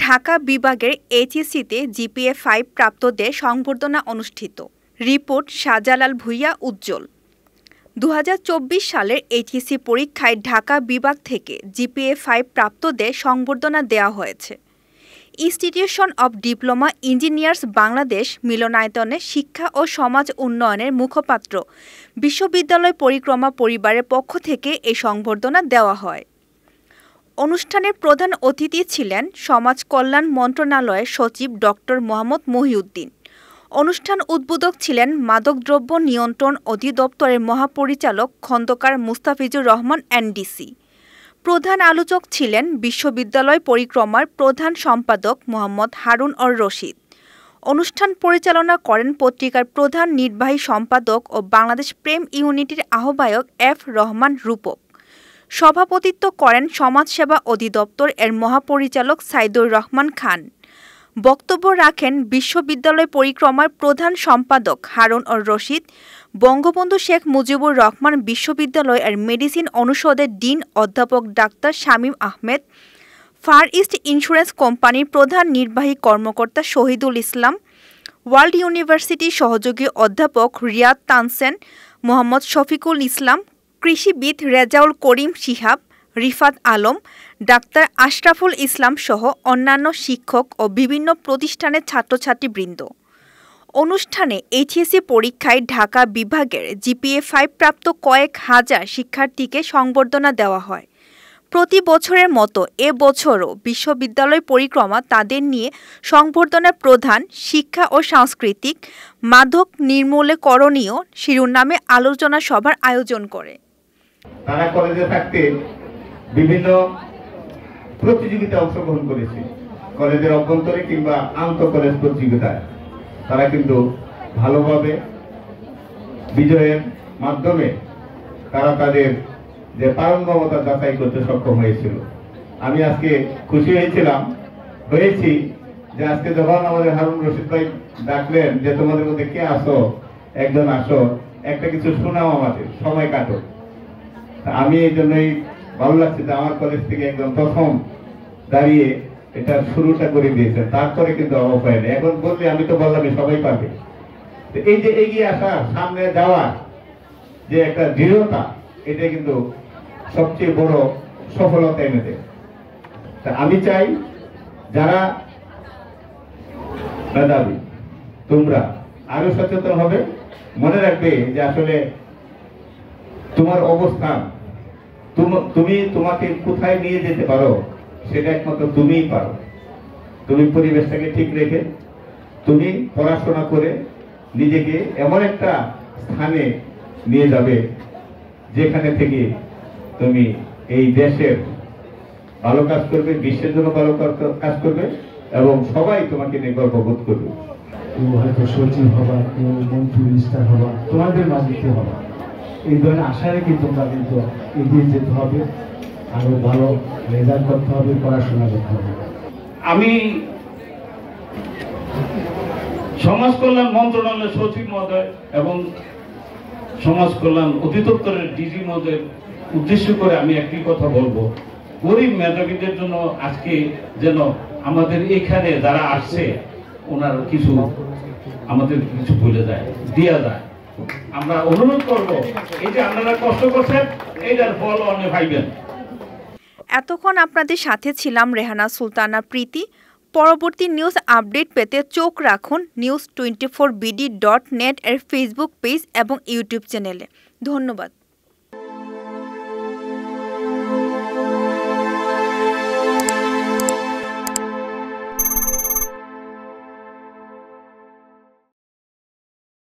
ঢাকা বিভাগের এইচএসসিতে জিপিএ-5 প্রাপ্তদের সংবর্ধনা অনুষ্ঠিত। রিপোর্ট শাহজালাল ভূঁইয়া উজ্জ্বল। 2024 সালের এইচএসসি পরীক্ষায় ঢাকা বিভাগ থেকে জিপিএ-5 প্রাপ্তদের সংবর্ধনা দেওয়া হয়েছে। Institution of diploma engineers Bangladesh মিলনায়তনে শিক্ষা ও সমাজ উন্নয়নের মুখপাত্র বিশ্ববিদ্যালয় পরিক্রমা পরিবারের পক্ষ থেকে এই সংবর্ধনা দেওয়া হয়। অনুষ্ঠানের প্রধান অতিথি ছিলেন সমাজ কল্যাণ মন্ত্রণালয়ের সচিব ডক্টর মোহাম্মদ মহিউদ্দিন। অনুষ্ঠান উদ্বোধক ছিলেন মাদকদ্রব্য নিয়ন্ত্রণ অধিদপ্তরের মহাপরিচালক খন্দকার মুস্তাফিজুর রহমান এনডিসি। প্রধান আলোচক ছিলেন বিশ্ববিদ্যালয় পরিক্রমার প্রধান সম্পাদক মোহাম্মদ হারুন অর রশিদ। অনুষ্ঠান পরিচালনা করেন পত্রিকার প্রধান নির্বাহী সম্পাদক ও বাংলাদেশ প্রেম ইউনিটির আহ্বায়ক এফ রহমান রূপক। সভাপতিত্ব করেন সমাজসেবা অধিদপ্তর এর মহাপরিচালক সাইদুর রহমান খান। বক্তব্য রাখেন বিশ্ববিদ্যালয় পরিক্রমার প্রধান সম্পাদক হারুন অর রশিদ, বঙ্গবন্ধু শেখ মুজিবুর রহমান বিশ্ববিদ্যালয় এর মেডিসিন অনুষদের ডিন অধ্যাপক ডাক্তার Shamim Ahmed, Far East Insurance কোম্পানির প্রধান নির্বাহী কর্মকর্তা শহীদুল ইসলাম, ওয়ার্ল্ড ইউনিভার্সিটির সহযোগী অধ্যাপক রিয়াদ তানসেন, মোহাম্মদ শফিকুল ইসলাম, কৃষিবিদ রেজাউল করিম শিহাব, রিফাত আলম, ডাক্তার আশরাফুল ইসলাম সহ অন্যান্য শিক্ষক ও বিভিন্ন প্রতিষ্ঠানের ছাত্রছাত্রীবৃন্দ। অনুষ্ঠানে এইচএসসি পরীক্ষায় ঢাকা বিভাগের জিপিএ-5 প্রাপ্ত কয়েক হাজার শিক্ষার্থীকে সংবর্ধনা দেওয়া হয়। প্রতি বছরের মতো এ বছরও বিশ্ববিদ্যালয় পরিক্রমা তাদের নিয়ে সংবর্ধনার প্রধান শিক্ষা ও সাংস্কৃতিক মাদক নির্মূলে করণীয় শিরোনামে আলোচনা সভার আয়োজন করে। তারা কলেজে থাকতে বিভিন্ন প্রতিযোগিতায় অংশগ্রহণ করেছে, কলেজের অভ্যন্তরে কিংবা আন্তঃ কলেজ প্রতিযোগিতায় তারা কিন্তু ভালোভাবে বিজয়ের মাধ্যমে তারা তাদের যে পারঙ্গমতা যাচাই করতে সক্ষম হয়েছিল। আমি আজকে খুশি হয়েছি যে আজকে যখন আমাদের হারুন রশিদ ভাই ডাকলেন যে তোমাদের মধ্যে কে আসো, একজন আসো, একটা কিছু শোনাও, আমাদের সময় কাটো। আমি এই জন্যই ভালো লাগছে যে আমার কলেজ থেকে একদম প্রথম দাঁড়িয়ে এটা শুরুটা করে দিয়েছেন, তারপরে কিন্তু অভাব হয় না। এখন বলতে আমি তো বললাম সবাই পারবে। এই যে এগিয়ে আসা, সামনে যাওয়া যে একটা দৃঢ়তা, এটা কিন্তু সবচেয়ে বড় সফলতা এনে দেয়। আমি চাই যারা মেধাবী তোমরা আরো সচেতন হবে, মনে রাখবে যে আসলে তোমার অবস্থান, তুমি তোমাকে কোথায় নিয়ে যেতে পারো সেটা একমাত্র তুমিই পারো। তুমি পরিবেশটাকে ঠিক রেখে তুমি পড়াশোনা করে নিজেকে এমন একটা স্থানে নিয়ে যাবে যেখানে থেকে তুমি এই দেশের ভালো কাজ করবে, বিশ্বের জন্য ভালো কাজ করবে এবং সবাই তোমাকে নিয়ে গর্ববোধ করবে। কেউ হয়তো সচিব হবা, কেউ মন্ত্রী মিনিস্টার হবা, তোমাদের মাঝে হবা, এই ধরনের আশা রেখে তোমরা কিন্তু এগিয়ে যেতে হবে, আরো ভালো রেজাল্ট করতে হবে, পড়াশোনা করতে হবে। আমি সমাজ কল্যাণ মন্ত্রণালয়ের সচিব মহোদয় এবং সমাজ কল্যাণ অধিদপ্তরের ডিজি মহোদয়ের উদ্দেশ্য করে আমি একটি কথা বলবো, গরিব মেধাবীদের জন্য আজকে যেন আমাদের এখানে যারা আসছে ওনার কিছু আমাদের কিছু বলে যায়, দেওয়া যায়। আমরা অনুরোধ করব, এই যে আপনারা কষ্ট করছেন এইটার ফল অনেক পাইবেন। এতক্ষণ আপনাদের সাথে ছিলাম রেহানা সুলতানা প্রীতি। পরবর্তী নিউজ আপডেট পেতে চোখ রাখুন news24bd.net এর ফেসবুক পেজ এবং ইউটিউব চ্যানেলে। ধন্যবাদ।